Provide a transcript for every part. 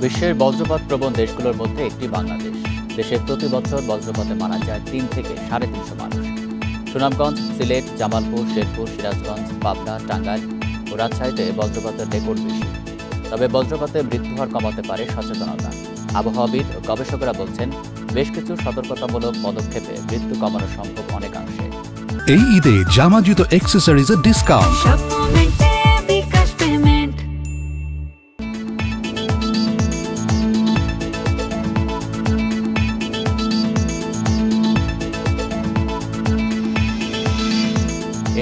বিশ্বের বজ্রপাত প্রবণ দেশগুলোর মধ্যে একটি বাংলাদেশ। দেশে প্রতি বছর বজ্রপাতে মারা যায় ৩ থেকে ৩৫০ মানুষ। সুনামগঞ্জ, সিলেট, জামালপুর, শেরপুর, সিরাজগঞ্জ, পাবনা, টাঙ্গাইল ও রাজশাহীতে বজ্রপাতের রেকর্ড বেশি। তবে বজ্রপাতে মৃত্যুহার কমাতে পারে সচেতনতা। আবহাওয়াবিদ ও গবেষকরা বলছেন, বেশ কিছু সতর্কতামূলক পদক্ষেপে মৃত্যু কমানো সম্ভব অনেকাংশে। এই ঈদে জামা জুতো অ্যাক্সেসরিজের ডিসকাউন্ট।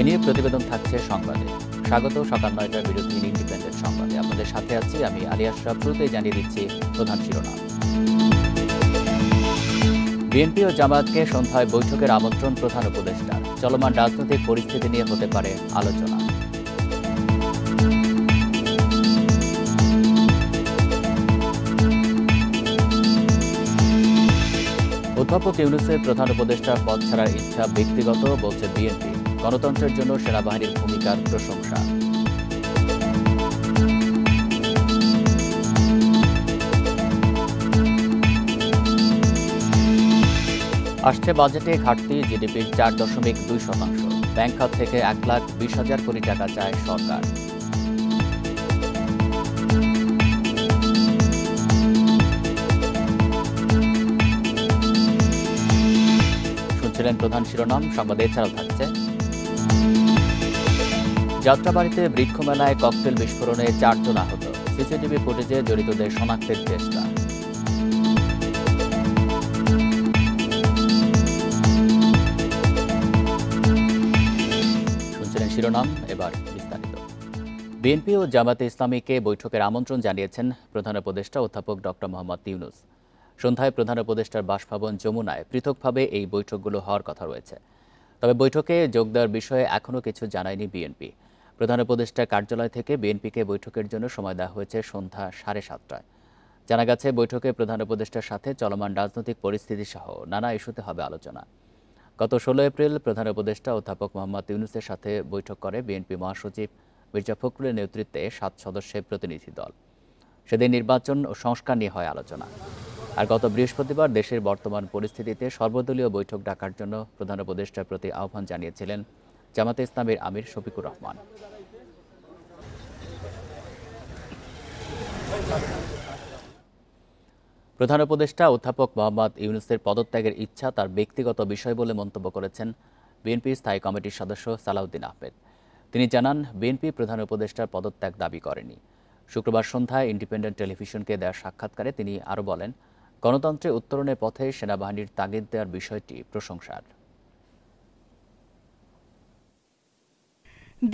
এ নিয়ে প্রতিবেদন থাকছে সংবাদে। স্বাগত সকাল ৯টার বিরুদ্ধে ইন্ডিপেন্ডেন্ট সংবাদে। আপনাদের সাথে আছি আমি আলী আশরাফ। শুরুতেই জানিয়ে দিচ্ছি প্রধান শিরোনাম। বিএনপি ও জামায়াতকে সন্ধ্যায় বৈঠকের আমন্ত্রণ প্রধান উপদেষ্টার। চলমান রাজনৈতিক পরিস্থিতি নিয়ে হতে পারে আলোচনা। অধ্যাপক ইউনূসের প্রধান উপদেষ্টার পদ ছাড়ার ইচ্ছা ব্যক্তিগত, বলছে বিএনপি। গণতন্ত্রের জন্য সেনাবাহিনীর ভূমিকার প্রশংসা। আসছে বাজেটে ঘাটতি জিডিপির ৪.২%। ব্যাংক খাত থেকে ১,২০,০০০ কোটি টাকা চায় সরকার। শুনছিলেন প্রধান শিরোনাম। সংবাদে এছাড়াও থাকছে, যাত্রাবাড়িতে বৃক্ষমেলায় ককটেল বিস্ফোরণে ৪ জন আহত। সিসিটিভি ফুটেজে জড়িতদের শনাক্তের চেষ্টা। শুনছিলেন শিরোনাম, এবার বিস্তারিত। বিএনপি ও জামায়াতে ইসলামীকে বৈঠকের আমন্ত্রণ জানিয়েছেন প্রধান উপদেষ্টা অধ্যাপক ডক্টর মোহাম্মদ ইউনূস। সন্ধ্যায় প্রধান উপদেষ্টার বাসভবন যমুনায় পৃথকভাবে এই বৈঠকগুলো হওয়ার কথা রয়েছে। তবে বৈঠকে যোগ দেওয়ার বিষয়ে এখনও কিছু জানায়নি বিএনপি। প্রধান উপদেষ্টার কার্যালয় থেকে বিএনপিকে বৈঠকের জন্য সময় দেওয়া হয়েছে সন্ধ্যা 7:30টায়। জানা গেছে, বৈঠকে প্রধান উপদেষ্টার সাথে চলমান রাজনৈতিক পরিস্থিতি সহ নানা ইস্যুতে হবে আলোচনা। গত 16 এপ্রিল প্রধান উপদেষ্টা অধ্যাপক মোহাম্মদ ইউনূসের সাথে বৈঠক করে বিএনপি মহাসচিব মির্জা ফখরুলের নেতৃত্বে 7 সদস্যের প্রতিনিধি দল। সেদিন নির্বাচন ও সংস্কার নিয়ে হয় আলোচনা। আর গত বৃহস্পতিবার দেশের বর্তমান পরিস্থিতিতে সর্বদলীয় বৈঠক ডাকার জন্য প্রধান উপদেষ্টার প্রতি আহ্বান জানিয়েছিলেন জামায়াতে ইসলামীর আমির শফিকুর রহমান। প্রধান উপদেষ্টা অধ্যাপক মোহাম্মদ ইউনূসের পদত্যাগের ইচ্ছা তার ব্যক্তিগত বিষয় বলে মন্তব্য করেছেন বিএনপি স্থায়ী কমিটির সদস্য সালাউদ্দিন আহমেদ। তিনি জানান, বিএনপি প্রধান উপদেষ্টার পদত্যাগ দাবি করেনি। শুক্রবার সন্ধ্যায় ইন্ডিপেন্ডেন্ট টেলিভিশনকে দেওয়া সাক্ষাৎকারে তিনি আরও বলেন, গণতন্ত্রে উত্তরণের পথে সেনাবাহিনীর তাগিদ দেওয়ার বিষয়টি প্রশংসার।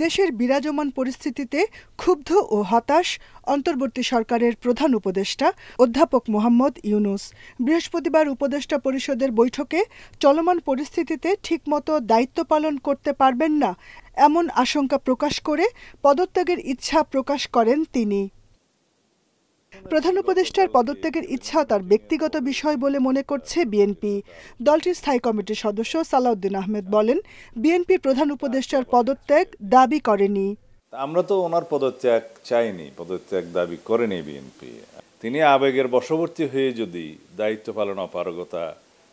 দেশের বিরাজমান পরিস্থিতিতে ক্ষুব্ধ ও হতাশ অন্তর্বর্তী সরকারের প্রধান উপদেষ্টা অধ্যাপক মোহাম্মদ ইউনূস। বৃহস্পতিবার উপদেষ্টা পরিষদের বৈঠকে চলমান পরিস্থিতিতে ঠিকমতো দায়িত্ব পালন করতে পারবেন না এমন আশঙ্কা প্রকাশ করে পদত্যাগের ইচ্ছা প্রকাশ করেন তিনি। প্রধান উপদেষ্টার পদত্যাগের ইচ্ছা তার ব্যক্তিগত বিষয় বলে মনে করছে বিএনপি। দলটির স্থায়ী কমিটির সদস্য সালাউদ্দিন আহমেদ বলেন, বিএনপি প্রধান উপদেষ্টার পদত্যাগ দাবি করেনি। আমরা তো ওনার পদত্যাগ চাইনি, পদত্যাগ দাবি করেনি বিএনপি। তিনি আবেগের বশবর্তী হয়ে যদি দায়িত্ব পালন অপারগতা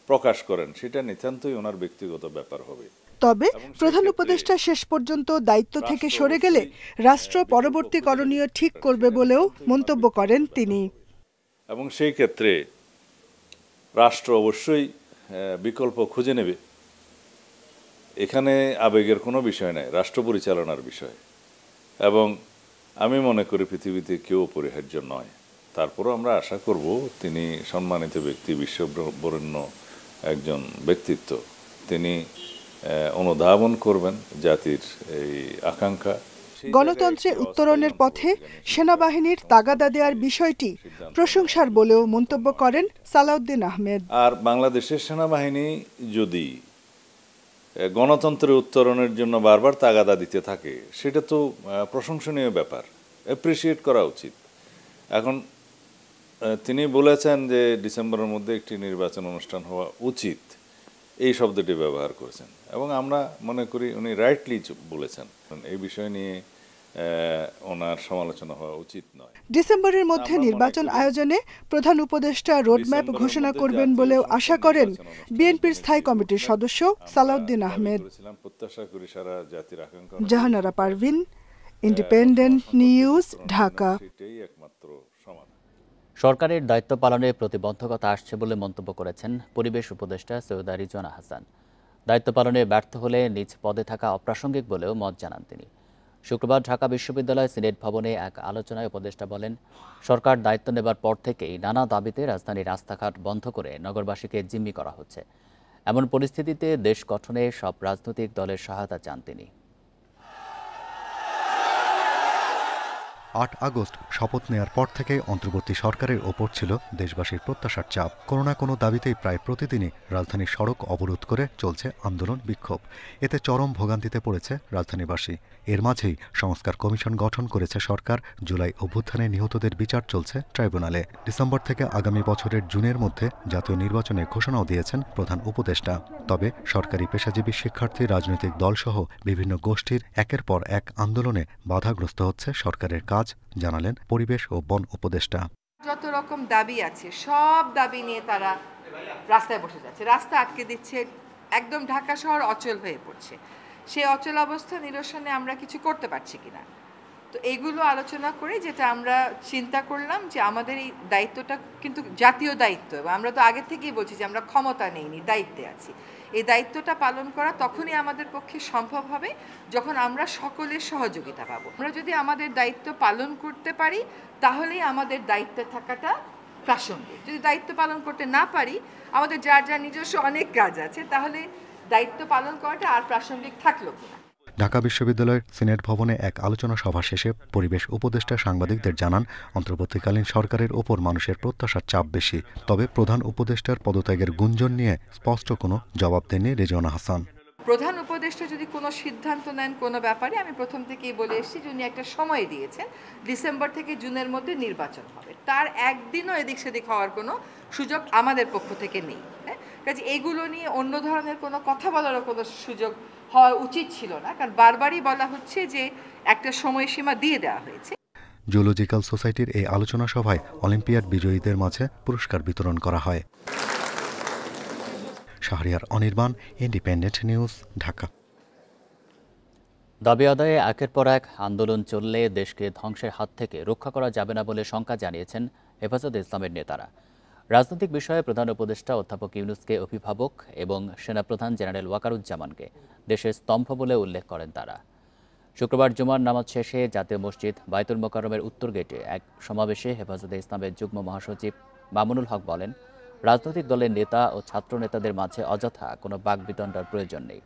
প্রকাশ করেন, সেটা নিতান্তই ওনার ব্যক্তিগত ব্যাপার হবে। তবে প্রধান উপদেষ্টা শেষ পর্যন্ত দায়িত্ব থেকে সরে গেলে রাষ্ট্র পরবর্তী করণীয় ঠিক করবে বলেও মন্তব্য করেন তিনি। এবং সেই ক্ষেত্রে রাষ্ট্র অবশ্যই বিকল্প খুঁজে নেবে। এখানে আবেগের কোনো বিষয় নাই, রাষ্ট্র পরিচালনার বিষয়। এবং আমি মনে করি পৃথিবীতে কেউ অপরিহার্য নয়। তারপরও আমরা আশা করব তিনি সম্মানিত ব্যক্তি, বিশ্ববরেণ্য একজন ব্যক্তিত্ব, তিনি অনুধাবন করবেন জাতির এই আকাঙ্ক্ষা। গণতন্ত্রে উত্তরণের পথে সেনাবাহিনীর তাগাদা দেওয়ার বিষয়টি প্রশংসার বলেও মন্তব্য করেন সালাউদ্দিন আহমেদ। আর বাংলাদেশের সেনাবাহিনী যদি গণতন্ত্রের উত্তরণের জন্য বারবার তাগাদা দিতে থাকে, সেটা তো প্রশংসনীয় ব্যাপার, অ্যাপ্রিসিয়েট করা উচিত। এখন তিনি বলেছেন যে ডিসেম্বরের মধ্যে একটি নির্বাচন অনুষ্ঠান হওয়া উচিত, এই শব্দটি ব্যবহার করেছেন এবং আমরা মনে করি উনি রাইটলি বলেছেন। এই বিষয় নিয়ে ওনার সমালোচনা হওয়া উচিত নয়। ডিসেম্বরের মধ্যে নির্বাচন আয়োজনে প্রধান উপদেষ্টা রোডম্যাপ ঘোষণা করবেন বলেও আশা করেন বিএনপির স্থায়ী কমিটির সদস্য সালাউদ্দিন আহমেদ। প্রত্যাশা করি সারা জাতির আকাঙ্ক্ষা জাহানারা পারভিন, ইন্ডিপেন্ডেন্ট নিউজ, ঢাকা। সেটাই একমাত্র সমাধান। সরকারের দায়িত্ব পালনে প্রতিবন্ধকতা আসছে বলে মন্তব্য করেছেন পরিবেশ উপদেষ্টা সৈয়দা রিজওয়ানা হাসান। দায়িত্ব পালনে ব্যর্থ হলে নিজ পদে থাকা অপ্রাসঙ্গিক বলেও মত জানান তিনি। শুক্রবার ঢাকা বিশ্ববিদ্যালয় সিনেট ভবনে এক আলোচনায় উপদেষ্টা বলেন, সরকার দায়িত্ব নেবার পর থেকেই নানা দাবিতে রাজধানীর রাস্তাঘাট বন্ধ করে নগরবাসীকে জিম্মি করা হচ্ছে। এমন পরিস্থিতিতে দেশ গঠনে সব রাজনৈতিক দলের সহায়তা চান তিনি। ৮ আগস্ট শপথ নেয়ার পর থেকে অন্তর্বর্তী সরকারের ওপর ছিল দেশবাসীর প্রত্যাশার চাপ। কোনো না কোনো দাবিতেই প্রায় প্রতিদিনই রাজধানীর সড়ক অবরোধ করে চলছে আন্দোলন বিক্ষোভ। এতে চরম ভোগান্তিতে পড়েছে রাজধানীবাসী। এর মাঝেই সংস্কার কমিশন গঠন করেছে সরকার। জুলাই অভ্যুত্থানে নিহতদের বিচার চলছে ট্রাইব্যুনালে। ডিসেম্বর থেকে আগামী বছরের জুনের মধ্যে জাতীয় নির্বাচনের ঘোষণাও দিয়েছেন প্রধান উপদেষ্টা। তবে সরকারি পেশাজীবী শিক্ষার্থী, রাজনৈতিক দলসহ বিভিন্ন গোষ্ঠীর একের পর এক আন্দোলনে বাধাগ্রস্ত হচ্ছে সরকারের কাজ, জানালেন পরিবেশ ও বন উপদেষ্টা। যত রকম দাবি আছে সব দাবি নিয়ে তারা রাস্তায় বসে যাচ্ছে, রাস্তা আটকে দিচ্ছে, একদম ঢাকা শহর অচল হয়ে পড়ছে। সেই অচল অবস্থা নিরসনে আমরা কিছু করতে পারছি কিনা, তো এগুলো আলোচনা করে যেটা আমরা চিন্তা করলাম যে আমাদের এই দায়িত্বটা কিন্তু জাতীয় দায়িত্ব, এবং আমরা তো আগে থেকেই বলছি যে আমরা ক্ষমতা নেইনি, দায়িত্বে আছি। এই দায়িত্বটা পালন করা তখনই আমাদের পক্ষে সম্ভব হবে যখন আমরা সকলের সহযোগিতা পাবো। আমরা যদি আমাদের দায়িত্ব পালন করতে পারি তাহলেই আমাদের দায়িত্বে থাকাটা প্রাসঙ্গিক। যদি দায়িত্ব পালন করতে না পারি, আমাদের যার যার নিজস্ব অনেক কাজ আছে, তাহলে দায়িত্ব পালন করাটা আর প্রাসঙ্গিক থাকলো কিনা। ঢাকা বিশ্ববিদ্যালয়ের সিনেট ভবনে এক আলোচনা সভা শেষে পরিবেশ উপদেষ্টা সাংবাদিকদের জানান, অন্তর্বর্তীকালীন সরকারের ওপর মানুষের প্রত্যাশার চাপ বেশি। তবে প্রধান উপদেষ্টার পদত্যাগের গুঞ্জন নিয়ে স্পষ্ট কোনো জবাব দেননি রিজওয়ানা হাসান। প্রধান উপদেষ্টা যদি কোনো সিদ্ধান্ত নেন কোনো ব্যাপারে, আমি প্রথম থেকেই বলে এসেছি যে উনি একটা সময় দিয়েছেন, ডিসেম্বর থেকে জুনের মধ্যে নির্বাচন হবে। তার একদিনও এদিক সেদিক হওয়ার কোনো সুযোগ আমাদের পক্ষ থেকে নেই। কাজে এগুলো নিয়ে অন্য ধরনের কোনো কথা বলারও কোনো সুযোগ হওয়া উচিত ছিল না, কারণ বারবারই বলা হচ্ছে যে একটা সময়সীমা দিয়ে দেওয়া হয়েছে। জুলজিক্যাল সোসাইটির এই আলোচনা সভায় অলিম্পিয়াড বিজয়ীদের মাঝে পুরস্কার বিতরণ করা হয়। Shahriar Anirban, independent news, Dhaka. দাবি আদায়ে একের পর এক আন্দোলন চললে দেশকে ধ্বংসের হাত থেকে রক্ষা করা যাবে না বলে শঙ্কা জানিয়েছেন হেফাজতে ইসলামের নেতারা। রাজনৈতিক বিষয়ে প্রধান উপদেষ্টা অধ্যাপক ইউনূসকে অভিভাবক এবং সেনাপ্রধান জেনারেল ওয়াকারুজ্জামানকে দেশের স্তম্ভ বলে উল্লেখ করেন তারা। শুক্রবার জুমার নামাজ শেষে জাতীয় মসজিদ বায়তুল মোকাররমের উত্তর গেটে এক সমাবেশে হেফাজতে ইসলামের যুগ্ম মহাসচিব মামুনুল হক বলেন, রাজনৈতিক দলের নেতা ও ছাত্র নেতাদের মাঝে অযথা কোনো বাকবিতণ্ডার প্রয়োজন নেই।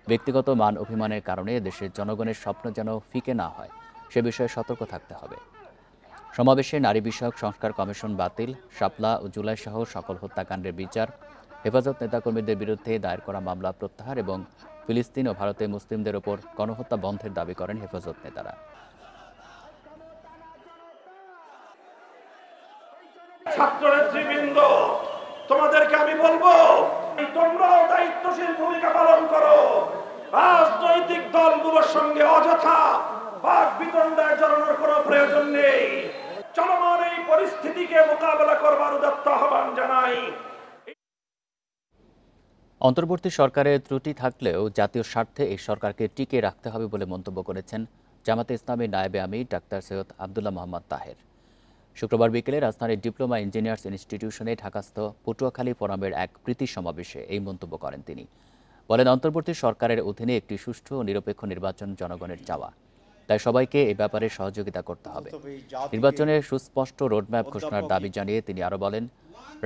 ব্যক্তিগত মান অভিমানের কারণে দেশের জনগণের স্বপ্ন যেন ফিকে না হয়, সে বিষয়ে সতর্ক থাকতে হবে। সমাবেশে নারী বিষয়ক সংস্কার কমিশন বাতিল, শাপলা ও জুলাই সহ সকল হত্যাকাণ্ডের বিচার, হেফাজত নেতাকর্মীদের বিরুদ্ধে দায়ের করা মামলা প্রত্যাহার এবং ফিলিস্তিন ও ভারতে মুসলিমদের ওপর গণহত্যা বন্ধের দাবি করেন হেফাজত নেতারা। ছাত্রনেতৃবৃন্দ, তোমাদেরকে আমি বলবো, তোমরাও দায়িত্বশীল ভূমিকা পালন করো। রাজনৈতিক দলগুলোর সঙ্গে অযথা বাক বিতণ্ডায় জড়ানোর কোনো প্রয়োজন নেই। চলমান এই পরিস্থিতিকে মোকাবেলা করবার উদাত্ত আহ্বান জানাই। অন্তর্বর্তী সরকারের ত্রুটি থাকলেও জাতীয় স্বার্থে এই সরকারকে টিকিয়ে রাখতে হবে বলে মন্তব্য করেছেন জামাতে ইসলামী নায়েবে আমির ডাক্তার সৈয়দ আব্দুল্লাহ মোহাম্মদ তাহের। শুক্রবার বিকেলে রাজধানীর ডিপ্লোমা ইঞ্জিনিয়ার্স ইনস্টিটিউশনে ঢাকাস্থ পটুয়াখালী ফোরামের এক প্রীতি সমাবেশে এই মন্তব্য করেন তিনি। বলেন, অন্তর্বর্তী সরকারের অধীনে একটি সুষ্ঠু ও নিরপেক্ষ নির্বাচন জনগণের চাওয়া, তাই সবাইকে এই ব্যাপারে সহযোগিতা করতে হবে। নির্বাচনের সুস্পষ্ট রোডম্যাপ ঘোষণার দাবি জানিয়ে তিনি আরও বলেন,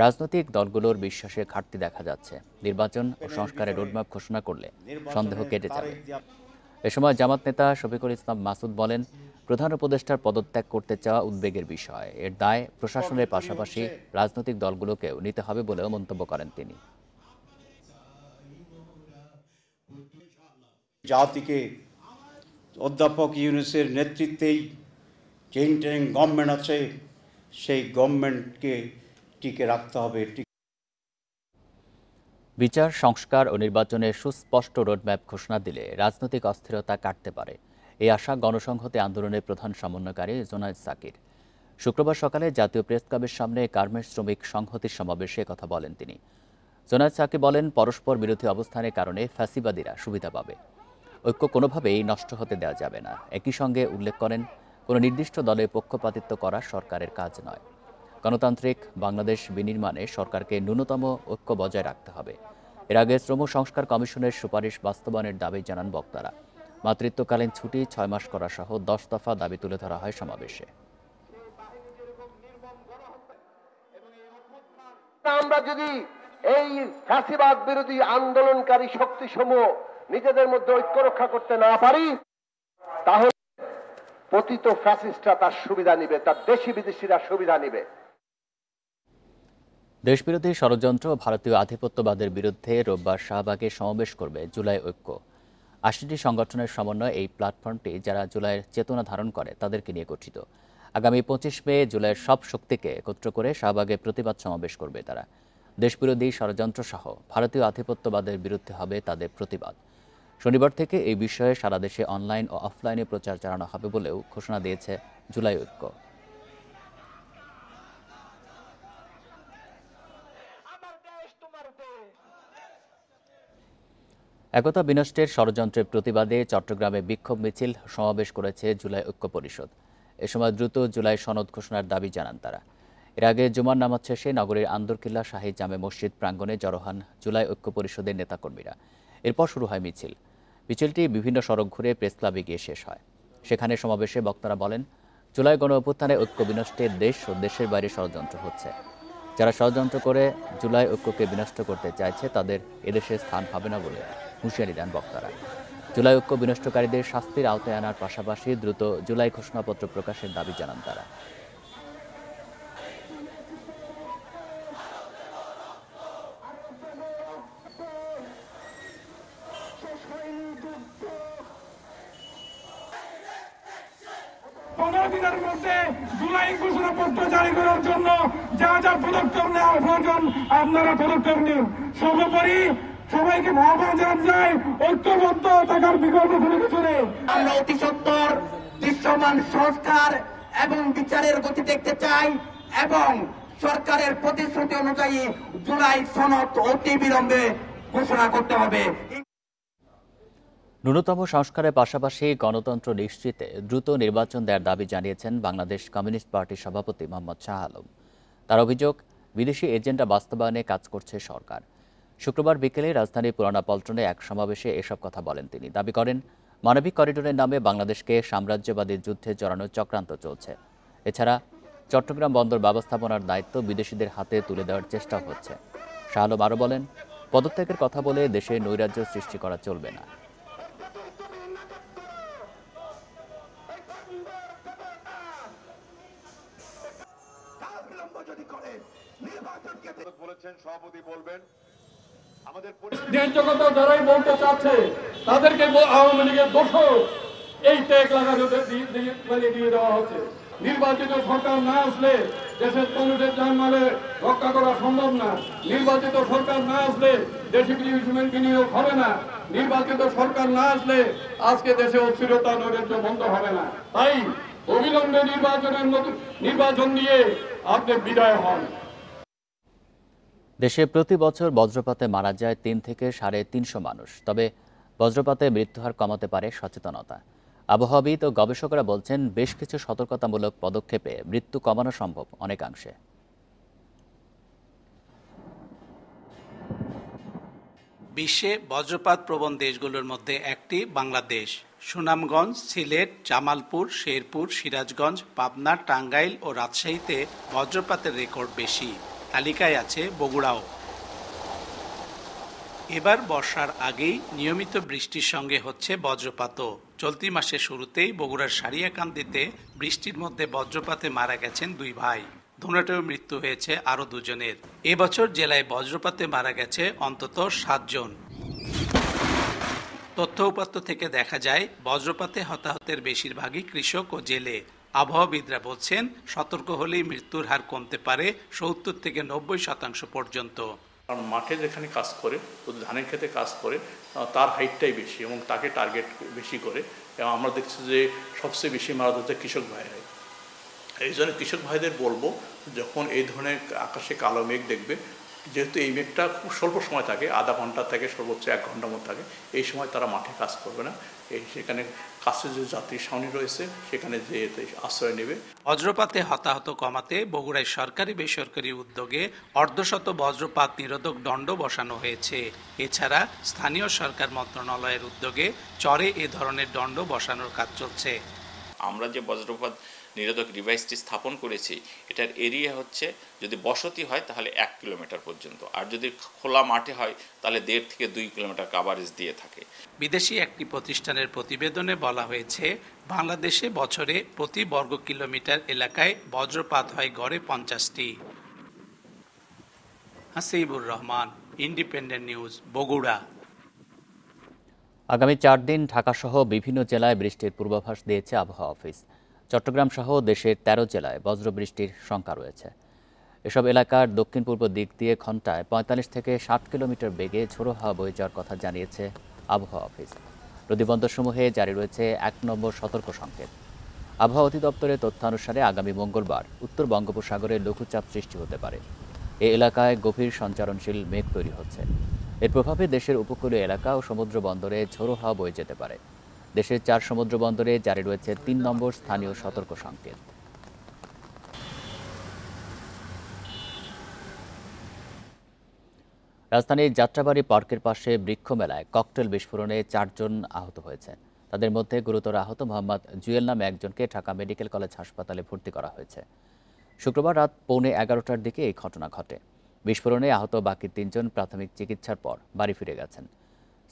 রাজনৈতিক দলগুলোর বিশ্বাসে ঘাটতি দেখা যাচ্ছে। নির্বাচন ও সংস্কারের রোডম্যাপ ঘোষণা করলে সন্দেহ কেটে যাবে। এ সময় জামাত নেতা শফিকুল ইসলাম মাসুদ বলেন, প্রধান উপদেষ্টার পদত্যাগ করতে চাওয়া উদ্বেগের বিষয়, এর দায় প্রশাসনের পাশাপাশি রাজনৈতিক দলগুলোকেও নিতে হবে বলেও মন্তব্য করেন তিনি। জাতিকে অধ্যাপক ইউনূসের নেতৃত্বেই যে ইন্টারিম গভর্নমেন্ট আছে সেই গভর্নমেন্টকে টিকে রাখতে হবে। বিচার, সংস্কার ও নির্বাচনের সুস্পষ্ট রোডম্যাপ ঘোষণা দিলে রাজনৈতিক অস্থিরতা কাটতে পারে। এই আশা গণসংহতি আন্দোলনের প্রধান সমন্বয়কারী জোনায়েদ সাকির। শুক্রবার সকালে জাতীয় প্রেস ক্লাবের সামনে গার্মেন্টস শ্রমিক সংহতির সমাবেশে কথা বলেন তিনি। জোনায়েদ সাকির বলেন, পরস্পর বিরোধী অবস্থানের কারণে ফ্যাসিবাদীরা সুবিধা পাবে। ঐক্য কোনোভাবেই নষ্ট হতে দেওয়া যাবে না। একই সঙ্গে উল্লেখ করেন, কোনো নির্দিষ্ট দলের পক্ষপাতিত্ব করা সরকারের কাজ নয়। গণতান্ত্রিক বাংলাদেশ বিনির্মাণে সরকারকে ন্যূনতম ঐক্য বজায় রাখতে হবে। এর আগে শ্রম সংস্কার কমিশনের সুপারিশ বাস্তবায়নের দাবি জানান বক্তারা। মাতৃত্বকালীন ছুটি 6 মাস করা সহ 10 দফা দাবি তুলে ধরা হয় সমাবেশে। আমরা যদি এই ফ্যাসিবাদ বিরোধী আন্দোলনকারী শক্তিসমূহ নিজেদের মধ্যে ঐক্য রক্ষা করতে না পারি, তাহলে পতিত ফ্যাসিস্টরা তার সুবিধা নিবে, তার দেশি বিদেশিরা সুবিধা নিবে। দেশবিরোধী ষড়যন্ত্র ও ভারতীয় আধিপত্যবাদের বিরুদ্ধে রোববার শাহবাগে সমাবেশ করবে জুলাই ঐক্য। 80টি সংগঠনের সমন্বয়ে এই প্ল্যাটফর্মটি যারা জুলাইয়ের চেতনা ধারণ করে তাদেরকে নিয়ে গঠিত। আগামী 25 মে জুলাইয়ের সব শক্তিকে একত্র করে শাহবাগে প্রতিবাদ সমাবেশ করবে তারা। দেশবিরোধী ষড়যন্ত্র সহ ভারতীয় আধিপত্যবাদের বিরুদ্ধে হবে তাদের প্রতিবাদ। শনিবার থেকে এই বিষয়ে সারা দেশে অনলাইন ও অফলাইনে প্রচার চালানো হবে বলেও ঘোষণা দিয়েছে জুলাই ঐক্য। একতা বিনষ্টের ষড়যন্ত্রের প্রতিবাদে চট্টগ্রামে বিক্ষোভ মিছিল সমাবেশ করেছে জুলাই ঐক্য পরিষদ। এ সময় দ্রুত জুলাই সনদ ঘোষণার দাবি জানান তারা। এর আগে জুমার নামাজ শেষে নগরীর আন্দরকিল্লা শাহী জামে মসজিদ প্রাঙ্গণে জড়ো হন জুলাই ঐক্য পরিষদের নেতাকর্মীরা। এরপর শুরু হয় মিছিল। মিছিলটি বিভিন্ন সড়ক ঘুরে প্রেস ক্লাবে গিয়ে শেষ হয়। সেখানে সমাবেশে বক্তারা বলেন, জুলাই গণ অভ্যুত্থানে ঐক্য বিনষ্টে দেশ ও দেশের বাইরে ষড়যন্ত্র হচ্ছে। যারা ষড়যন্ত্র করে জুলাই ঐক্যকে বিনষ্ট করতে চাইছে তাদের এদেশে স্থান হবে না বলে হুঁশিয়ারি দেন বক্তারা। জুলাই ঐক্য বিনষ্টকারীদের শাস্তির আওতায় আনার পাশাপাশি দ্রুত জুলাই ঘোষণাপত্র প্রকাশের দাবি জানান তারা। দিনের মধ্যে জুলাই ঘোষণাপত্র জারি করার জন্য যা যা পদক্ষেপ নেওয়া প্রয়োজন আপনারা পদক্ষেপ নিন। সর্বোপরি সবাইকে আহ্বান জানাতে চাই, ঐক্যবদ্ধ থাকার বিকল্প কোনো কিছু নেই। আমরা অতি সত্বর দৃশ্যমান সংস্কার এবং বিচারের গতি দেখতে চাই এবং সরকারের প্রতিশ্রুতি অনুযায়ী জুলাই সনদ অতি বিলম্বে ঘোষণা করতে হবে। ন্যূনতম সংস্কারের পাশাপাশি গণতন্ত্র নিশ্চিতে দ্রুত নির্বাচন দেওয়ার দাবি জানিয়েছেন বাংলাদেশ কমিউনিস্ট পার্টির সভাপতি মোহাম্মদ শাহ আলম। তার অভিযোগ, বিদেশি এজেন্ডা বাস্তবায়নে কাজ করছে সরকার। শুক্রবার বিকেলে রাজধানীর পুরানা পল্টনে এক সমাবেশে এসব কথা বলেন তিনি। দাবি করেন, মানবিক করিডোরের নামে বাংলাদেশকে সাম্রাজ্যবাদী যুদ্ধে জড়ানোর চক্রান্ত চলছে। এছাড়া চট্টগ্রাম বন্দর ব্যবস্থাপনার দায়িত্ব বিদেশিদের হাতে তুলে দেওয়ার চেষ্টা হচ্ছে। শাহ আলম আরও বলেন, পদত্যাগের কথা বলে দেশে নৈরাজ্য সৃষ্টি করা চলবে না। দেশ জগত যারাই বলতে চাচ্ছে তাদেরকে আওয়ামী লীগের দোষর এই ট্যাগ লাগানো দিয়ে দেওয়া হচ্ছে। নির্বাচিত সরকার না আসলে দেশের মানুষের জানমালে রক্ষা করা সম্ভব না। নির্বাচিত সরকার না আসলে দেশে বিনিয়োগ হবে না। নির্বাচিত সরকার না আসলে আজকে দেশে অস্থিরতা নৈরাজ্য বন্ধ হবে না। তাই অবিলম্বে নির্বাচন দিয়ে আপনি বিদায় হন। দেশে প্রতি বছর বজ্রপাতে মারা যায় 3 থেকে 350 মানুষ। তবে বজ্রপাতে মৃত্যুহার কমাতে পারে সচেতনতা। আবহাওয়াবিদ ও গবেষকরা বলছেন, বেশ কিছু সতর্কতামূলক পদক্ষেপে মৃত্যু কমানো সম্ভব অনেকাংশে। বিশ্বে বজ্রপাত প্রবণ দেশগুলোর মধ্যে একটি বাংলাদেশ। সুনামগঞ্জ, সিলেট, জামালপুর, শেরপুর, সিরাজগঞ্জ, পাবনা, টাঙ্গাইল ও রাজশাহীতে বজ্রপাতের রেকর্ড বেশি। তালিকায় আছে বগুড়াও। এবার বর্ষার আগেই নিয়মিত বৃষ্টির সঙ্গে হচ্ছে বজ্রপাতও। চলতি মাসের শুরুতেই বগুড়ার সারিয়াকান্দিতে বৃষ্টির মধ্যে বজ্রপাতে মারা গেছেন 2 ভাই। ধুনাটেও মৃত্যু হয়েছে আরও 2 জনের। এবছর জেলায় বজ্রপাতে মারা গেছে অন্তত 7 জন। তথ্য উপাত্ত থেকে দেখা যায়, বজ্রপাতে হতাহতের বেশিরভাগই কৃষক ও জেলে। আবহাওয়াবিদরা বলছেন, সতর্ক হলেই মৃত্যুর হার কমতে পারে 70 থেকে 90% পর্যন্ত। কারণ মাঠে যেখানে কাজ করে, ধানের ক্ষেতে কাজ করে, তার হাইটটাই বেশি এবং তাকে টার্গেট বেশি করে। এবং আমরা দেখছি যে সবচেয়ে বেশি মারা হচ্ছে কৃষক ভাইরাই। এই জন্য কৃষক ভাইদের বলবো, যখন এই ধরনের আকাশে কালো মেঘ দেখবে, যেহেতু এই মেঘটা খুব স্বল্প সময় থাকে, আধা ঘন্টা থেকে সর্বোচ্চ 1 ঘন্টার মধ্যে থাকে, এই সময় তারা মাঠে কাজ করবে না। সেখানে কাছে যে যাত্রী ছাউনি রয়েছে সেখানে যে আশ্রয় নেবে। বজ্রপাতে হতাহত কমাতে বগুড়ায় সরকারি বেসরকারি উদ্যোগে অর্ধশত বজ্রপাত নিরোধক দণ্ড বসানো হয়েছে। এছাড়া স্থানীয় সরকার মন্ত্রণালয়ের উদ্যোগে চরে এ ধরনের দণ্ড বসানোর কাজ চলছে। আমরা যে বজ্রপাত নিরোধক ডিভাইসটি স্থাপন করেছি, এটার এরিয়া হচ্ছে, যদি বসতি হয় তাহলে 1 কিলোমিটার পর্যন্ত, আর যদি খোলা মাঠে হয় তাহলে 1.5 থেকে 2 কিলোমিটার কাভারেজ দিয়ে থাকে। বিদেশি একটি প্রতিষ্ঠানের প্রতিবেদনে বলা হয়েছে, বাংলাদেশে বছরে প্রতি বর্গ কিলোমিটার এলাকায় বজ্রপাত হয় গড়ে 50টি। Hasibur Rahman, independent news, Bogura. আগামী 4 দিন ঢাকাসহ বিভিন্ন জেলায় বৃষ্টির পূর্বাভাস দিয়েছে আবহাওয়া অফিস। চট্টগ্রাম সহ দেশের 13 জেলায় বজ্রবৃষ্টির শঙ্কা রয়েছে। এসব এলাকার দক্ষিণ পূর্ব দিক দিয়ে ঘন্টায় 45 থেকে 60 কিলোমিটার বেগে ঝোড়ো হাওয়া বয়ে যাওয়ার কথা জানিয়েছে আবহাওয়া অফিস। নদীবন্দরসমূহে জারি রয়েছে 1 নম্বর সতর্ক সংকেত। আবহাওয়া অধিদপ্তরের তথ্যানুসারে আগামী মঙ্গলবার উত্তর বঙ্গোপসাগরে লঘুচাপ সৃষ্টি হতে পারে। এই এলাকায় গভীর সঞ্চারণশীল মেঘ তৈরি হচ্ছে। এর প্রভাবে দেশের উপকূলীয় এলাকা ও সমুদ্র বন্দরে ঝোড়ো হাওয়া বয়ে যেতে পারে। দেশের 4 সমুদ্র বন্দরে জারি রয়েছে 3 নম্বর স্থানীয় সতর্ক সংকেত। রাজধানীর যাত্রাবাড়ি পার্কের পাশে বৃক্ষ মেলায় ককটেল বিস্ফোরণে 4 জন আহত হয়েছে। তাদের মধ্যে গুরুতর আহত মোহাম্মদ জুয়েল নামে একজনকে ঢাকা মেডিকেল কলেজ হাসপাতালে ভর্তি করা হয়েছে। শুক্রবার রাত 11:15টার দিকে এই ঘটনা ঘটে। বিস্ফোরণে আহত বাকি 3 জন প্রাথমিক চিকিৎসার পর বাড়ি ফিরে গেছেন।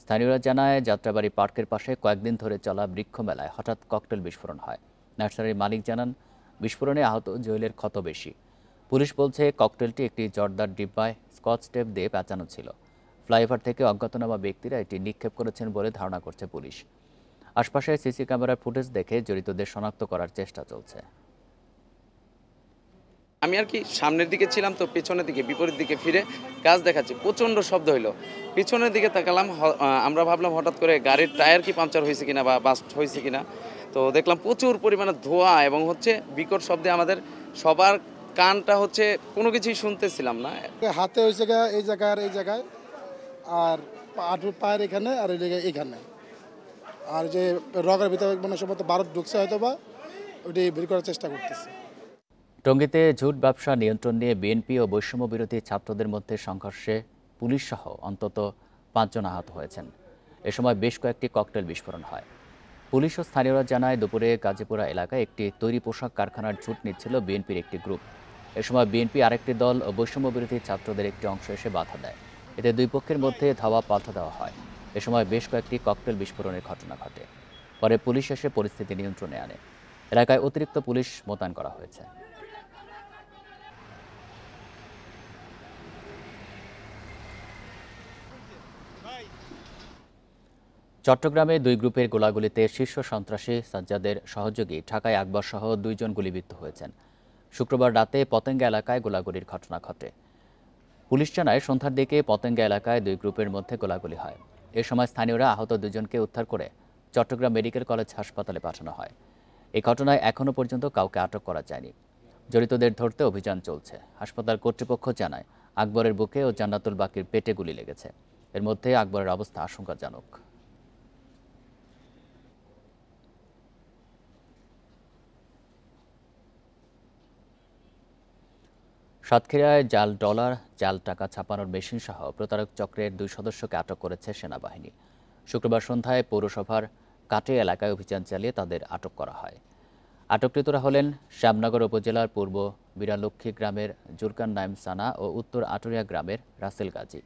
স্থানীয়রা জানায়, যাত্রাবাড়ি পার্কের পাশে কয়েকদিন ধরে চলা বৃক্ষ মেলায় হঠাৎ ককটেল বিস্ফোরণ হয়। নার্সারির মালিক জানান, বিস্ফোরণে আহত জুয়েলের ক্ষত বেশি। পুলিশ বলছে, ককটেলটি একটি জর্দার ডিব্বায় স্কচ টেপ দিয়ে পেঁচানো ছিল। ফ্লাইওভার থেকে অজ্ঞাতনামা ব্যক্তিরা এটি নিক্ষেপ করেছেন বলে ধারণা করছে পুলিশ। আশপাশে সিসি ক্যামেরার ফুটেজ দেখে জড়িতদের শনাক্ত করার চেষ্টা চলছে। আমি আর কি সামনের দিকে ছিলাম, তো পেছনের দিকে বিপরীত দিকে ফিরে গাছ দেখাচ্ছি, প্রচণ্ড শব্দ হইলো। পিছনের দিকে তাকালাম, আমরা ভাবলাম হঠাৎ করে গাড়ির টায়ার কি পাংচার হয়েছে কিনা বা বাস্ট হয়েছে কিনা। তো দেখলাম প্রচুর পরিমাণে ধোঁয়া এবং হচ্ছে বিকট শব্দে আমাদের সবার কানটা হচ্ছে কোনো কিছুই শুনতেছিলাম না। হাতে হয়েছে এই জায়গায় আর এই জায়গায়, আর আঁটুর পায়ের এখানে আর এই জায়গায় এখানে, আর যে রগের ভিতরে মানে সম্ভবত বারুদ ঢুকছে হয়তো বা, ওইটি বের করার চেষ্টা করতেছে। টঙ্গীতে ঝুট ব্যবসা নিয়ন্ত্রণ নিয়ে বিএনপি ও বৈষম্য বিরোধী ছাত্রদের মধ্যে সংঘর্ষে পুলিশ সহ অন্তত 5 জন আহত হয়েছেন। এ সময় বেশ কয়েকটি ককটেল বিস্ফোরণ হয়। পুলিশ ও স্থানীয়রা জানায়, দুপুরে গাজীপুরা এলাকায় একটি তৈরি পোশাক কারখানার ঝুট নিচ্ছিল বিএনপির একটি গ্রুপ। এ সময় বিএনপি আরেকটি দল ও বৈষম্য বিরোধী ছাত্রদের একটি অংশ এসে বাধা দেয়। এতে 2 পক্ষের মধ্যে ধাওয়া পাল্টা দেওয়া হয়। এ সময় বেশ কয়েকটি ককটেল বিস্ফোরণের ঘটনা ঘটে। পরে পুলিশ এসে পরিস্থিতি নিয়ন্ত্রণে আনে। এলাকায় অতিরিক্ত পুলিশ মোতায়েন করা হয়েছে। চট্টগ্রামে 2 গ্রুপের গোলাগুলিতে শীর্ষ সন্ত্রাসী সাজ্জাদের সহযোগী ঢাকায় আকবর সহ 2 জন গুলিবিদ্ধ হয়েছেন। শুক্রবার রাতে পতেঙ্গা এলাকায় গোলাগুলির ঘটনা ঘটে। পুলিশ জানায়, সন্ধ্যার দিকে পতেঙ্গা এলাকায় 2 গ্রুপের মধ্যে গোলাগুলি হয়। এ সময় স্থানীয়রা আহত 2 জনকে উদ্ধার করে চট্টগ্রাম মেডিকেল কলেজ হাসপাতালে পাঠানো হয়। এই ঘটনায় এখনও পর্যন্ত কাউকে আটক করা যায়নি। জড়িতদের ধরতে অভিযান চলছে। হাসপাতাল কর্তৃপক্ষ জানায়, আকবরের বুকে ও জান্নাতুল বাকির পেটে গুলি লেগেছে। এর মধ্যে আকবরের অবস্থা আশঙ্কাজনক। সাতক্ষীরায় জাল ডলার, জাল টাকা ছাপানোর মেশিন সহ প্রতারক চক্রের 2 সদস্যকে আটক করেছে সেনাবাহিনী। শুক্রবার সন্ধ্যায় পৌরসভার কাটে এলাকায় অভিযান চালিয়ে তাদের আটক করা হয়। আটককৃতরা হলেন শ্যামনগর উপজেলার পূর্ব বিরালক্ষী গ্রামের জুরকান নাইম সানা ও উত্তর আটুরিয়া গ্রামের রাসেল গাজী।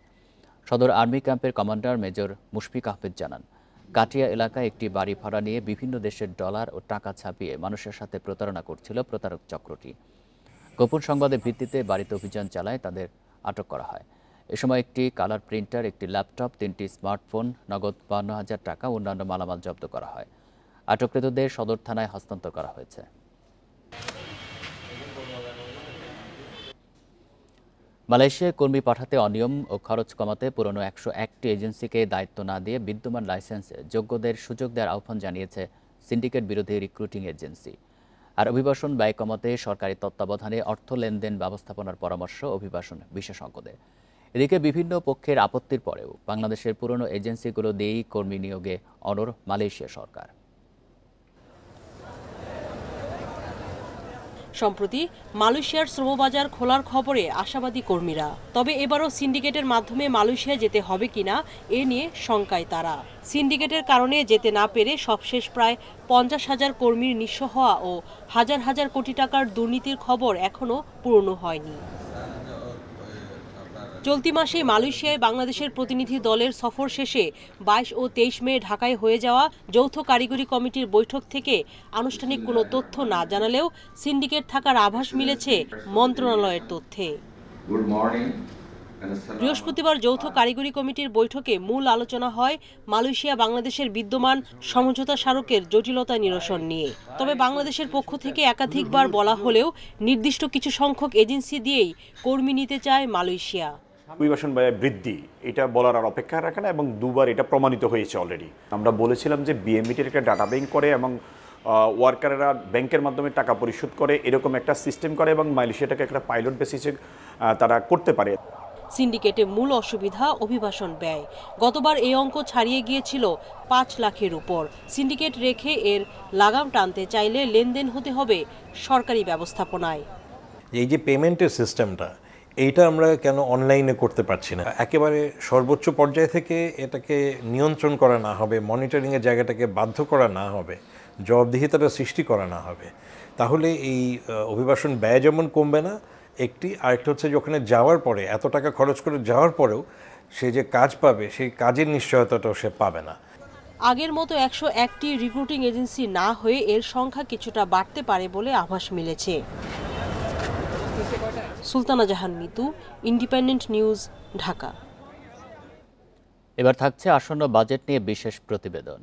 সদর আর্মি ক্যাম্পের কমান্ডার মেজর মুশফিক আহমেদ জানান, কাটিয়া এলাকায় একটি বাড়ি ভাড়া নিয়ে বিভিন্ন দেশের ডলার ও টাকা ছাপিয়ে মানুষের সাথে প্রতারণা করছিল প্রতারক চক্রটি। গোপন সংবাদের ভিত্তিতে বাড়িতে অভিযান চালায় তাদের আটক করা হয়। এ সময় একটি কালার প্রিন্টার, একটি ল্যাপটপ, 3টি স্মার্টফোন, নগদ 52,000 টাকা ও অন্যান্য মালামাল জব্দ করা হয়। আটককৃতদের সদর থানায় হস্তান্তর করা হয়েছে। মালয়েশিয়ায় কর্মী পাঠাতে অনিয়ম ও খরচ কমাতে পুরনো 101টি এজেন্সিকে দায়িত্ব না দিয়ে বিদ্যমান লাইসেন্সে যোগ্যদের সুযোগ দেওয়ার আহ্বান জানিয়েছে সিন্ডিকেট বিরোধী রিক্রুটিং এজেন্সি। আর অভিবাসন ব্যয় কমাতে সরকারি তত্ত্বাবধানে অর্থ লেনদেন ব্যবস্থাপনার পরামর্শ অভিবাসন বিশেষজ্ঞদের। এদিকে বিভিন্ন পক্ষের আপত্তির পরেও বাংলাদেশের পুরনো এজেন্সিগুলো দিয়েই কর্মী নিয়োগে অনড় মালয়েশিয়া সরকার। সম্প্রতি মালয়েশিয়ার শ্রমবাজার খোলার খবরে আশাবাদী কর্মীরা, তবে এবারও সিন্ডিকেটের মাধ্যমে মালয়েশিয়া যেতে হবে কিনা এ নিয়ে শঙ্কায় তারা। সিন্ডিকেটের কারণে যেতে না পেরে সবশেষ প্রায় 50,000 কর্মীর নিঃস্ব হওয়া ও হাজার হাজার কোটি টাকার দুর্নীতির খবর এখনও পুরনো হয়নি। চলতি মাসে মালয়েশিয়ায় বাংলাদেশের প্রতিনিধি দলের সফর শেষে 22 ও 23 মে ঢাকায় হয়ে যাওয়া যৌথ কারিগরি কমিটির বৈঠক থেকে আনুষ্ঠানিক কোনো তথ্য না জানালেও সিন্ডিকেট থাকার আভাস মিলেছে মন্ত্রণালয়ের তথ্যে। বৃহস্পতিবার যৌথ কারিগরি কমিটির বৈঠকে মূল আলোচনা হয় মালয়েশিয়া বাংলাদেশের বিদ্যমান সমঝোতা স্মারকের জটিলতা নিরসন নিয়ে। তবে বাংলাদেশের পক্ষ থেকে একাধিকবার বলা হলেও নির্দিষ্ট কিছু সংখ্যক এজেন্সি দিয়েই কর্মী নিতে চায় মালয়েশিয়া। অভিবাসন ব্যয় বৃদ্ধি এটা বলার আর অপেক্ষা রাখে না, এবং দুবার এটা প্রমাণিত হয়েছে অলরেডি। আমরা বলেছিলাম যে বিএমইটির একটা ডাটা ব্যাংক করে এবং ওয়ার্কাররা ব্যাংকের মাধ্যমে টাকা পরিশোধ করে, এরকম একটা সিস্টেম করে এবং মালয়েশিয়াটাকে একটা পাইলট বেসিসে তারা করতে পারে। সিন্ডিকেটে মূল অসুবিধা অভিবাসন ব্যয়। গতবার এই অঙ্ক ছাড়িয়ে গিয়েছিল 5 লাখের উপর। সিন্ডিকেট রেখে এর লাগাম টানতে চাইলে লেনদেন হতে হবে সরকারি ব্যবস্থাপনায়। এই যে পেমেন্টের সিস্টেমটা, এইটা আমরা কেন অনলাইনে করতে পারছি না? একেবারে সর্বোচ্চ পর্যায় থেকে এটাকে নিয়ন্ত্রণ করা না হবে, মনিটরিংয়ের জায়গাটাকে বাধ্য করা না হবে, জবাবদিহিতাটা সৃষ্টি করা না হবে, তাহলে এই অভিবাসন ব্যয় যেমন কমবে না একটি, আরেকটা হচ্ছে যে ওখানে যাওয়ার পরে এত টাকা খরচ করে যাওয়ার পরেও সে যে কাজ পাবে সেই কাজের নিশ্চয়তাটাও সে পাবে না। আগের মতো 101টি রিক্রুটিং এজেন্সি না হয়ে এর সংখ্যা কিছুটা বাড়তে পারে বলে আভাস মিলেছে। সুলতানা জাহান মিতু, ইন্ডিপেন্ডেন্ট নিউজ, ঢাকা। এবার থাকছে আসন্ন বাজেট নিয়ে বিশেষ প্রতিবেদন।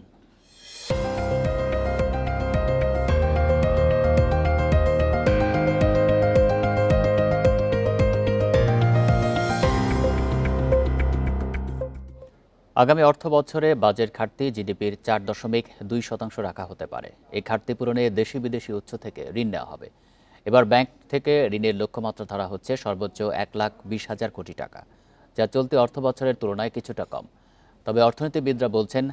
আগামী অর্থ বছরে বাজেট ঘাটতি জিডিপির 4.2% রাখা হতে পারে। এই ঘাটতি পূরণে দেশি বিদেশি উৎস থেকে ঋণ নেওয়া হবে। এবার ব্যাংক থেকে ঋণের লক্ষ্যমাত্রা ধরা হচ্ছে সর্বোচ্চ 1,20,000 কোটি টাকা, যা চলতি অর্থ বছরের তুলনায় কিছুটা কম। তবে অর্থনীতিবিদরা বলছেন,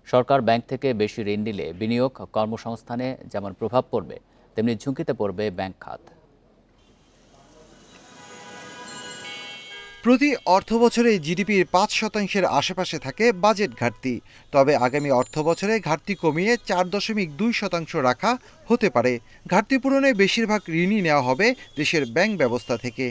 সরকার ব্যাংক থেকে বেশি ঋণ নিলে বিনিয়োগ কর্মসংস্থানে যেমন প্রভাব পড়বে, তেমনি ঝুঁকিতে পড়বে ব্যাংক খাত। প্রতি অর্থবছরে জিডিপির 5% আশেপাশে থাকে বাজেট ঘাটতি। তবে আগামী অর্থবছরে ঘাটতি কমিয়ে 4.2% রাখা হতে পারে। ঘাটতি পূরণে বেশিরভাগ ঋণই নেওয়া হবে দেশের ব্যাংক ব্যবস্থা থেকে।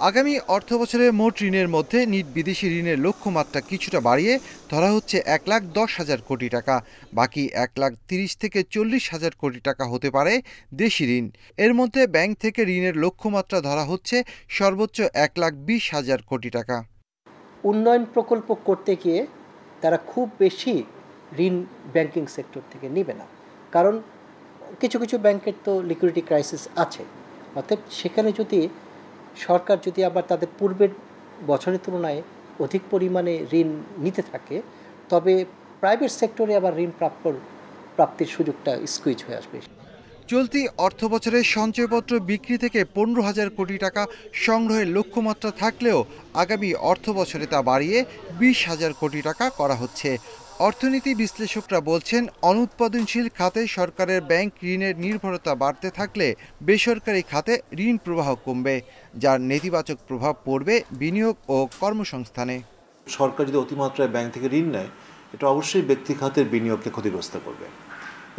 আগামী অর্থবছরে মোট ঋণের মধ্যে নিট বিদেশি ঋণের লক্ষ্যমাত্রা কিছুটা বাড়িয়ে ধরা হচ্ছে 1,10,000 কোটি টাকা। বাকি 1,30,000 থেকে 40,000 কোটি টাকা হতে পারে দেশি ঋণ। এর মধ্যে ব্যাংক থেকে ঋণের লক্ষ্যমাত্রা ধরা হচ্ছে সর্বোচ্চ 1,20,000 কোটি টাকা। উন্নয়ন প্রকল্প করতে গিয়ে তারা খুব বেশি ঋণ ব্যাংকিং সেক্টর থেকে নেবে না, কারণ কিছু কিছু ব্যাংকের তো লিকুইডিটি ক্রাইসিস আছে। অর্থাৎ সেখানে যদি সরকার যদি আবার তাদের পূর্বের বছরের তুলনায় অধিক পরিমাণে ঋণ নিতে থাকে, তবে প্রাইভেট সেক্টরে আবার ঋণ প্রাপ্তির সুযোগটা স্কুইজ হয়ে আসবে। চলতি অর্থবছরে সঞ্চয়পত্র বিক্রি থেকে 15,000 কোটি টাকা সংগ্রহের লক্ষ্যমাত্রা থাকলেও আগামী অর্থবছরে তা বাড়িয়ে 20,000 কোটি টাকা করা হচ্ছে। অর্থনীতি বিশ্লেষকরা বলছেন, অনুৎপাদনশীল খাতে সরকারের ব্যাংক ঋণের নির্ভরতা বাড়তে থাকলে বেসরকারি খাতে ঋণ প্রবাহ কমবে, যার নেতিবাচক প্রভাব পড়বে বিনিয়োগ ও কর্মসংস্থানে। সরকার যদি অতিমাত্রায় ব্যাংক থেকে ঋণ নেয়, এটা অবশ্যই ব্যক্তি খাতের বিনিয়োগকে ক্ষতিগ্রস্ত করবে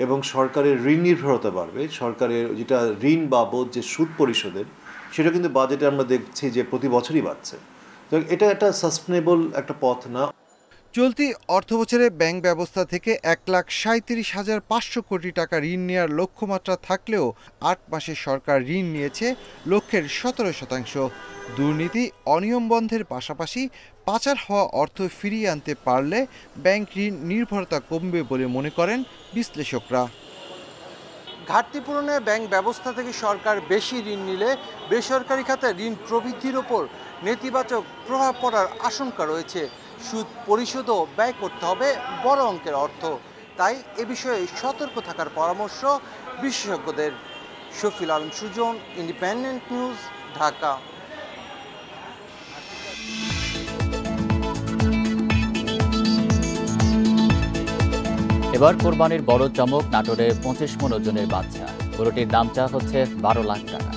এবং সরকারের ঋণ নির্ভরতা বাড়বে। সরকারের যেটা ঋণ বাবদ যে সুদ পরিশোধের, সেটা কিন্তু বাজেটে আমরা দেখছি যে প্রতি বছরই বাড়ছে। তো এটা একটা সাস্টেনেবল একটা পথ না। চলতি অর্থবছরে ব্যাংক ব্যবস্থা থেকে 1,37,500 কোটি টাকা ঋণ নেওয়ার লক্ষ্যমাত্রা থাকলেও 8 মাসে সরকার ঋণ নিয়েছে লক্ষ্যের 17%। দুর্নীতি, অনিয়ম বন্ধের পাশাপাশি পাচার হওয়া অর্থ ফিরিয়ে আনতে পারলে ব্যাংক ঋণ নির্ভরতা কমবে বলে মনে করেন বিশ্লেষকরা। ঘাটতি পূরণে ব্যাংক ব্যবস্থা থেকে সরকার বেশি ঋণ নিলে বেসরকারি খাতে ঋণ প্রবৃদ্ধির ওপর নেতিবাচক প্রভাব পড়ার আশঙ্কা রয়েছে। সুদ পরিশোধও ব্যয় করতে হবে বড় অঙ্কের অর্থ। তাই এ বিষয়ে সতর্ক থাকার পরামর্শ বিশেষজ্ঞদের। Shafil Alam Sujon, independent news, Dhaka. এবার কোরবানির বড় চমক, নাটোরে 25 মণ ওজনের বাচ্চা। গরুটির দাম চাওয়া হচ্ছে 12 লাখ টাকা।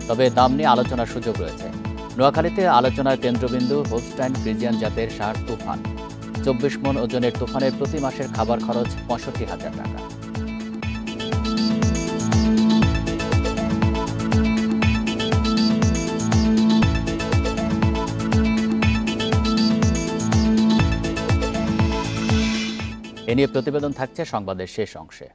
তবে দাম নিয়ে আলোচনার সুযোগ রয়েছে। নোয়াখালীতে আলোচনার কেন্দ্রবিন্দু হোলস্টাইন ফ্রিজিয়ান জাতের ষাঁড় তুফান। 24 মণ ওজনের তুফানের প্রতি মাসের খাবার খরচ 65,000 টাকা। এ নিয়ে প্রতিবেদন থাকছে সংবাদের শেষ অংশে।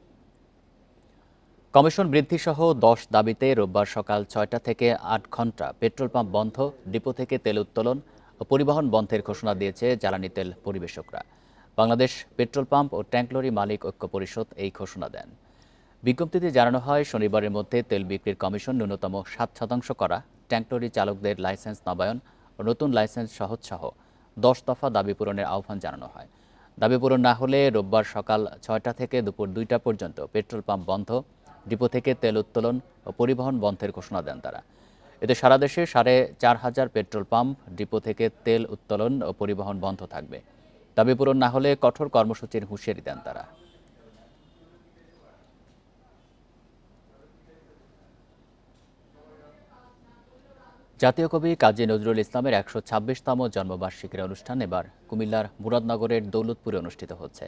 কমিশন বৃদ্ধিসহ 10 দাবিতে রোববার সকাল 6টা থেকে 8 ঘণ্টা পেট্রোল পাম্প বন্ধ, ডিপো থেকে তেল উত্তোলন ও পরিবহন বন্ধের ঘোষণা দিয়েছে জ্বালানি তেল পরিবেশকরা। বাংলাদেশ পেট্রোল পাম্প ও ট্যাঙ্কলরি মালিক ঐক্য পরিষদ এই ঘোষণা দেন। বিজ্ঞপ্তিতে জানানো হয়, শনিবারের মধ্যে তেল বিক্রির কমিশন ন্যূনতম 7% করা, ট্যাঙ্কলরি চালকদের লাইসেন্স নবায়ন ও নতুন লাইসেন্স সহজসহ 10 দফা দাবি পূরণের আহ্বান জানানো হয়। দাবি পূরণ না হলে রোববার সকাল 6টা থেকে দুপুর 2টা পর্যন্ত পেট্রোল পাম্প বন্ধ, ডিপো থেকে তেল উত্তোলন ও পরিবহন বন্ধের ঘোষণা দেন তারা। এতে সারা দেশে 4,500 পেট্রোল পাম্প, ডিপো থেকে তেল উত্তোলন ও পরিবহন বন্ধ থাকবে। দাবি পূরণ না হলে কঠোর কর্মসূচির হুঁশিয়ারি দেন তারা। জাতীয় কবি কাজী নজরুল ইসলামের 126তম জন্মবার্ষিকীর অনুষ্ঠান এবার কুমিল্লার মুরাদনগরের দৌলতপুরে অনুষ্ঠিত হচ্ছে।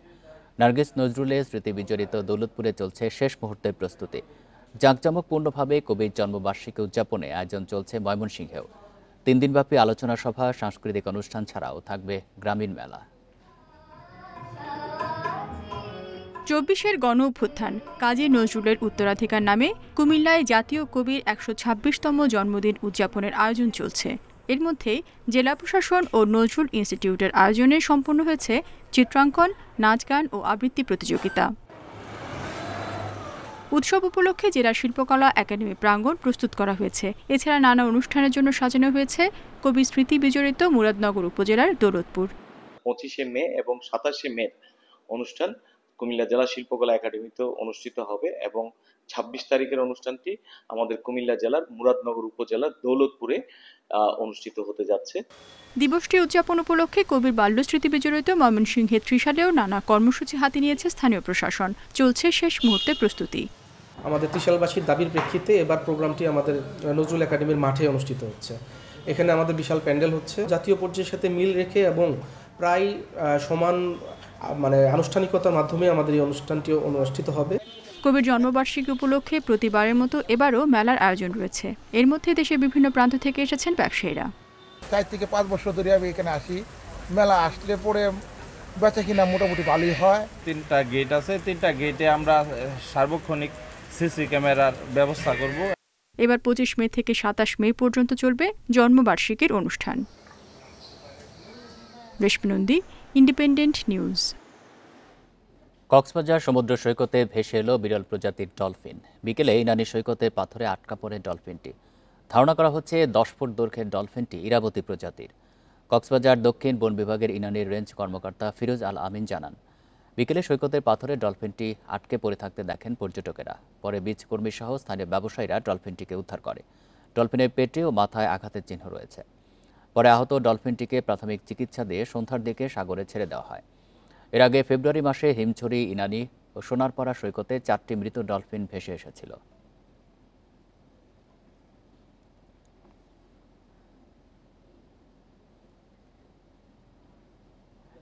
নার্গিস নজরুলের স্মৃতি বিজড়িত দৌলতপুরে চলছে শেষ মুহূর্তের প্রস্তুতি। জাঁকজমকপূর্ণভাবে কবির জন্মবার্ষিকী উদযাপনে আয়োজন চলছে ময়মনসিংহেও। 3 দিনব্যাপী আলোচনা সভা, সাংস্কৃতিক অনুষ্ঠান ছাড়াও থাকবে গ্রামীণ মেলা। 24-এর গণ অভ্যুত্থান, কাজী নজরুলের উত্তরাধিকার নামে কুমিল্লায় জাতীয় কবির 126তম জন্মদিন উদযাপনের আয়োজন চলছে। এর মধ্যে জেলা প্রশাসন ও নজরুল ইনস্টিটিউটের আয়োজনে সম্পন্ন হয়েছে চিত্রাঙ্কন, নাচ গান ও আবৃত্তি প্রতিযোগিতা। উৎসব উপলক্ষে জেলা শিল্পকলা একাডেমি প্রাঙ্গণ প্রস্তুত করা হয়েছে। এছাড়া নানা অনুষ্ঠানের জন্য সাজানো হয়েছে কবির স্মৃতি বিজড়িত মুরাদনগর উপজেলার দৌলতপুর। 25 মে এবং 27 মে অনুষ্ঠান কুমিল্লা জেলা শিল্পকলা একাডেমিতে অনুষ্ঠিত হবে এবং 26 তারিখের অনুষ্ঠানটি আমাদের কুমিল্লা জেলার মুরাদনগর উপজেলার দৌলতপুরে অনুষ্ঠিত হতে যাচ্ছে। দিবসটি উদযাপন উপলক্ষে কবির বাল্যস্মৃতি বিজড়িত ময়মনসিংহে ত্রিশালেও নানা কর্মসূচি হাতে নিয়েছে স্থানীয় প্রশাসন। চলছে শেষ মুহূর্তে প্রস্তুতি। আমাদের ত্রিশালবাসীর দাবির প্রেক্ষিতে এবার প্রোগ্রামটি আমাদের নজরুল একাডেমির মাঠে অনুষ্ঠিত হচ্ছে। এখানে আমাদের বিশাল প্যান্ডেল হচ্ছে, জাতীয় পর্যায়ের সাথে মিল রেখে এবং প্রায় সমান আনুষ্ঠানিকতার মাধ্যমে আমাদের এই অনুষ্ঠানটি অনুষ্ঠিত হবে। কবির জন্মবার্ষিকী উপলক্ষে প্রতিবারের মতো এবারও মেলার আয়োজন রয়েছে। এর মধ্যে দেশের বিভিন্ন প্রান্ত থেকে এসেছেন ব্যবসায়ীরা। 4 থেকে 5 বছর ধরে আমি এখানে আসি। মেলা আসলে পরে বেচা কিনা মোটামুটি ভালোই হয়। 3টা গেট আছে, 3টা গেটে আমরা সার্বক্ষণিক সিসি ক্যামেরার ব্যবস্থা করব। এবার 25 মে থেকে 27 মে পর্যন্ত চলবে জন্মবার্ষিকীর অনুষ্ঠান। রেশমি নন্দী, ইন্ডিপেন্ডেন্ট নিউজ। কক্সবাজার সমুদ্র সৈকতে ভেসে এলো বিরল প্রজাতির ডলফিন। বিকেলে ইনানি সৈকতের পাথরে আটকা পড়ে ডলফিনটি। ধারণা করা হচ্ছে 10 ফুট দৈর্ঘ্যের ডলফিনটি ইরাবতী প্রজাতির। কক্সবাজার দক্ষিণ বন বিভাগের ইনানির রেঞ্জ কর্মকর্তা ফিরোজ আল আমিন জানান, বিকেলে সৈকতের পাথরে ডলফিনটি আটকে পড়ে থাকতে দেখেন পর্যটকেরা। পরে বীজ কর্মী সহ স্থানীয় ব্যবসায়ীরা ডলফিনটিকে উদ্ধার করে। ডলফিনের পেটে ও মাথায় আঘাতের চিহ্ন রয়েছে। পরে আহত ডলফিনটিকে প্রাথমিক চিকিৎসা দিয়ে সন্ধ্যার দিকে সাগরে ছেড়ে দেওয়া হয়। এর আগে ফেব্রুয়ারি মাসে হিমছড়ি, ইনানি ও সোনারপাড়া সৈকতে 4টি মৃত ডলফিন ভেসে এসেছিল।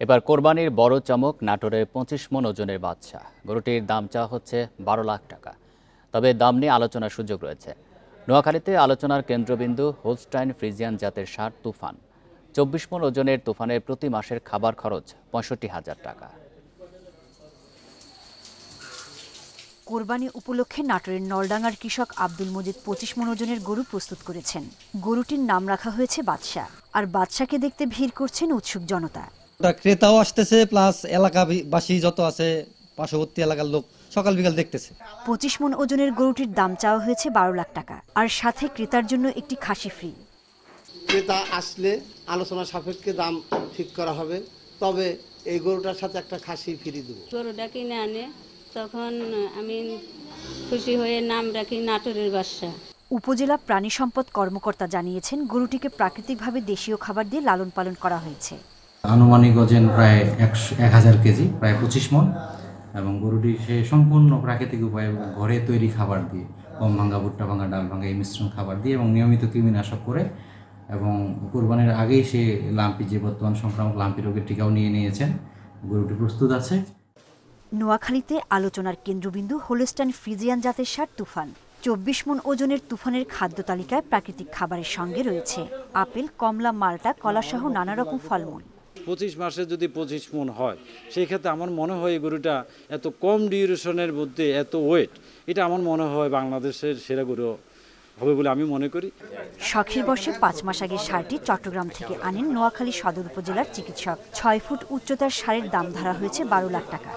এবার কোরবানির বড় চমক, নাটোরের 25 মণ ওজনের বাচ্চা। গরুটির দাম চাওয়া হচ্ছে 12 লাখ টাকা। তবে দাম নিয়ে আলোচনার সুযোগ রয়েছে। নোয়াখালীতে আলোচনার কেন্দ্রবিন্দু হোলস্টাইন ফ্রিজিয়ান জাতের ষাঁড় তুফান। 24 মণ ওজনের তুফানের প্রতি মাসের খাবার খরচ 65,000 টাকা। কোরবানি উপলক্ষে নাটোরের নলডাঙ্গার কৃষক আব্দুল মজিদ 25 মণ ওজনের গরু প্রস্তুত করেছেন। গরুটির নাম রাখা হয়েছে বাদশা। আর বাদশাকে দেখতে ভিড় করছেন উৎসুক জনতা। ক্রেতাও আসতেছে, প্লাস এলাকাবাসী যত আছে পার্শ্ববর্তী এলাকার লোক সকাল বিকাল দেখতেছে। 25 মণ ওজনের গরুটির দাম চাওয়া হয়েছে 12 লাখ টাকা, আর সাথে ক্রেতার জন্য একটি খাসি ফ্রি। ক্রেতা আসলে আলোচনা সাপেক্ষে দাম ঠিক করা হবে, তবে এই গরুটার সাথে একটা খাসি ফ্রি দেব। গরুটা কিনে আনে তখন আমি খুশি হয়ে নাম রাখি নাটোরের বাদশা। উপজেলা প্রাণী সম্পদ কর্মকর্তা জানিয়েছেন, গরুটিকে প্রাকৃতিকভাবে দেশীয় খাবার দিয়ে লালন পালন করা হয়েছে। আনুমানিক ওজন প্রায় 1000 কেজি, প্রায় 25 মণ, এবং গরুটি সে সম্পূর্ণ প্রাকৃতিক উপায়ে ঘরে তৈরি খাবার দিয়ে, গম ভাঙা, ভুট্টা ভাঙা, ডাল ভাঙা এই মিশ্রণ খাবার দিয়ে এবং নিয়মিত কৃমিনাশক করে, এবং কোরবানির আগেই সে লাম্পি, যে বর্তমান সংক্রামক লাম্পি রোগের টিকাও নিয়েছেন। গরুটি প্রস্তুত আছে। নোয়াখালীতে আলোচনার কেন্দ্রবিন্দু হোলস্টাইন ফ্রিজিয়ান জাতের ষাঁড় তুফান। 24 মণ ওজনের তুফানের খাদ্য তালিকায় প্রাকৃতিক খাবারের সঙ্গে রয়েছে আপেল, কমলা, মাল্টা, কলাসহ নানা রকম ফলমূল। 25 মাসে যদি 25 মণ হয়, সেই ক্ষেত্রে আমার মনে হয় এই গরুটা এত কম ডিউরেশনের মধ্যে এত ওয়েট, এটা আমার মনে হয় বাংলাদেশের সেরা গরু হবে বলে আমি মনে করি। শখের বর্ষে 5 মাস আগে ষাঁড়টি চট্টগ্রাম থেকে আনেন নোয়াখালী সদর উপজেলার চিকিৎসক। 6 ফুট উচ্চতার ষাঁড়ের দাম ধরা হয়েছে 12 লাখ টাকা।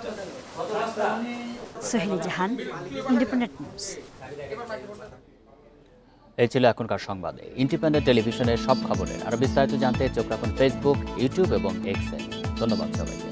সোহেলি জাহান, ইন্ডিপেন্ডেন্ট নিউজ। এই ছিল এখনকার সংবাদে। ইন্ডিপেন্ডেন্ট টেলিভিশনের সব খবরের আরো বিস্তারিত জানতে চোখ রাখুন ফেসবুক, ইউটিউব এবং এক্সে। ধন্যবাদ সবাইকে।